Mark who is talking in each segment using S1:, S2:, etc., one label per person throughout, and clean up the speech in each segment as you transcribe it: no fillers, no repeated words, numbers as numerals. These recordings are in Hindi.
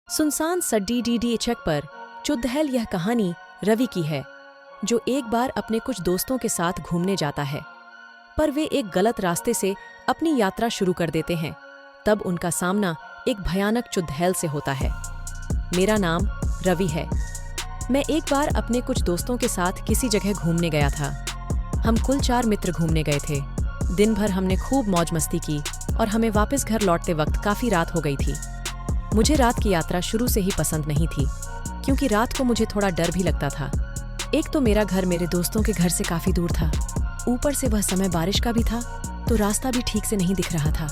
S1: सुनसान सड्डी डीडीएचक पर चुड़ैल यह कहानी रवि की है, जो एक बार अपने कुछ दोस्तों के साथ घूमने जाता है, पर वे एक गलत रास्ते से अपनी यात्रा शुरू कर देते हैं। तब उनका सामना एक भयानक चुड़ैल से होता है। मेरा नाम रवि है। मैं एक बार अपने कुछ दोस्तों के साथ किसी जगह घूमने गया था। हम कुल 4 मित्र घूमने गए थे। दिन भर हमने खूब मौज मस्ती की और हमें वापस घर लौटते वक्त काफ़ी रात हो गई थी। मुझे रात की यात्रा शुरू से ही पसंद नहीं थी, क्योंकि रात को मुझे थोड़ा डर भी लगता था। एक तो मेरा घर मेरे दोस्तों के घर से काफ़ी दूर था, ऊपर से वह समय बारिश का भी था, तो रास्ता भी ठीक से नहीं दिख रहा था।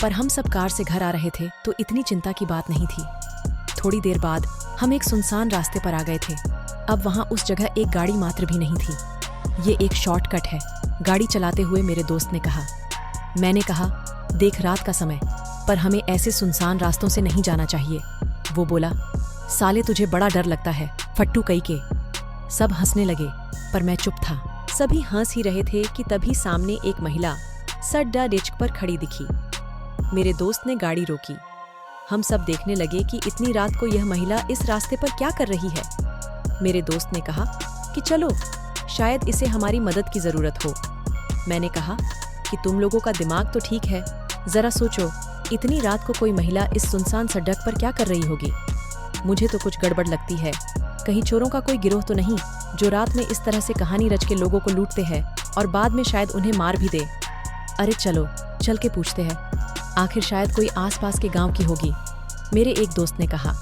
S1: पर हम सब कार से घर आ रहे थे, तो इतनी चिंता की बात नहीं थी। थोड़ी देर बाद हम एक सुनसान रास्ते पर आ गए थे। अब वहाँ उस जगह एक गाड़ी मात्र भी नहीं थी। ये एक शॉर्टकट है, गाड़ी चलाते हुए मेरे दोस्त ने कहा। मैंने कहा, देख रात का समय, पर हमें ऐसे सुनसान रास्तों से नहीं जाना चाहिए। वो बोला, साले तुझे बड़ा डर लगता है, फट्टू कई के। सब हंसने लगे, पर मैं चुप था। सभी हंस ही रहे थे कि तभी सामने एक महिला सड्डा डिस्क पर खड़ी दिखी। मेरे दोस्त ने गाड़ी रोकी। हम सब देखने लगे कि इतनी रात को यह महिला इस रास्ते पर क्या कर रही है। मेरे दोस्त ने कहा कि चलो, शायद इसे हमारी मदद की जरूरत हो। मैंने कहा कि तुम लोगों का दिमाग तो ठीक है, जरा सोचो, इतनी रात को कोई महिला इस सुनसान सड़क पर क्या कर रही होगी। मुझे तो कुछ गड़बड़ लगती है। कहीं चोरों का कोई गिरोह तो नहीं, जो रात में इस तरह से कहानी रच के लोगों को लूटते हैं और बाद में शायद उन्हें मार भी दे। अरे चलो, चल के पूछते हैं, आखिर शायद कोई आसपास के गांव की होगी। मेरे एक दोस्त ने कहा।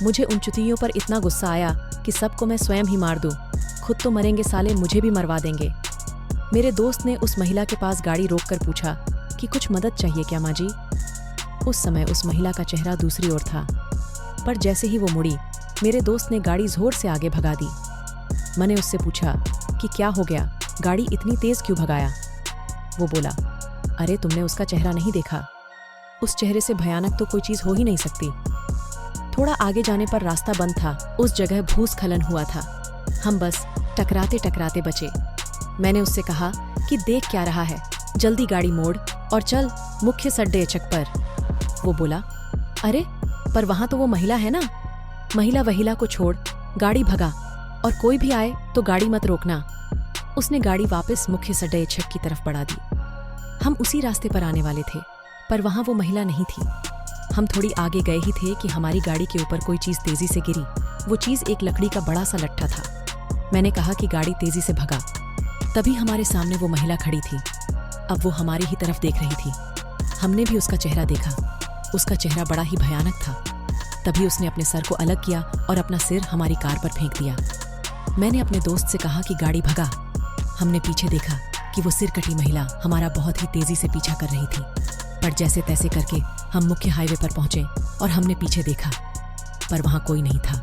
S1: मुझे उन चुतियों पर इतना गुस्सा आया कि सबको मैं स्वयं ही मार दूं। खुद तो मरेंगे साले, मुझे भी मरवा देंगे। मेरे दोस्त ने उस महिला के पास गाड़ी रोककर पूछा कि कुछ मदद चाहिए क्या माँ जी। उस समय उस महिला का चेहरा दूसरी ओर था, पर जैसे ही वो मुड़ी, मेरे दोस्त ने गाड़ी जोर से आगे भगा दी। मैंने उससे पूछा कि क्या हो गया, गाड़ी इतनी तेज क्यों भगाया। वो बोला, अरे तुमने उसका चेहरा नहीं देखा? उस चेहरे से भयानक तो कोई चीज हो ही नहीं सकती। थोड़ा आगे जाने पर रास्ता बंद था, उस जगह भूस्खलन हुआ था। हम बस टकराते टकराते बचे। मैंने उससे कहा कि देख क्या रहा है, जल्दी गाड़ी मोड़ और चल मुख्य सड्डे चक पर। वो बोला, अरे पर वहां तो वो महिला है ना। महिला वहिला को छोड़, गाड़ी भगा, और कोई भी आए तो गाड़ी मत रोकना। उसने गाड़ी वापस मुख्य सड्डे चक की तरफ बढ़ा दी। हम उसी रास्ते पर आने वाले थे, पर वहां वो महिला नहीं थी। हम थोड़ी आगे गए ही थे कि हमारी गाड़ी के ऊपर कोई चीज तेजी से गिरी। वो चीज एक लकड़ी का बड़ा सा लट्ठा था। मैंने कहा कि गाड़ी तेजी से भगा। तभी हमारे सामने वो महिला खड़ी थी। अब वो हमारी ही तरफ देख रही थी। हमने भी उसका चेहरा देखा। उसका चेहरा बड़ा ही भयानक था। तभी उसने अपने सर को अलग किया और अपना सिर हमारी कार पर फेंक दिया। मैंने अपने दोस्त से कहा कि गाड़ी भगा। हमने पीछे देखा कि वो सिर कटी महिला हमारा बहुत ही तेजी से पीछा कर रही थी। पर जैसे तैसे करके हम मुख्य हाईवे पर पहुंचे और हमने पीछे देखा, पर वहां कोई नहीं था।